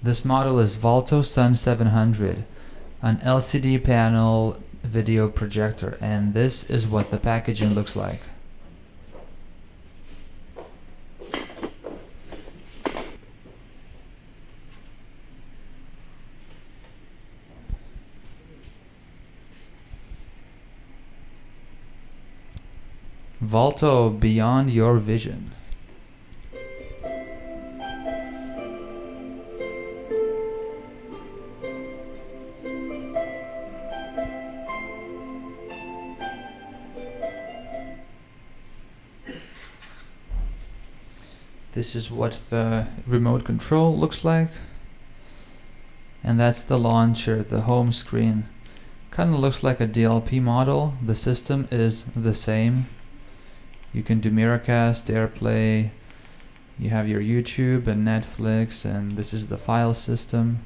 This model is Valto Sun 700, an LCD panel video projector, and this is what the packaging looks like. Valto, beyond your vision. This is what the remote control looks like, and that's the launcher, the home screen. Kind of looks like a DLP model. The system is the same. You can do Miracast, AirPlay, you have your YouTube and Netflix, and this is the file system.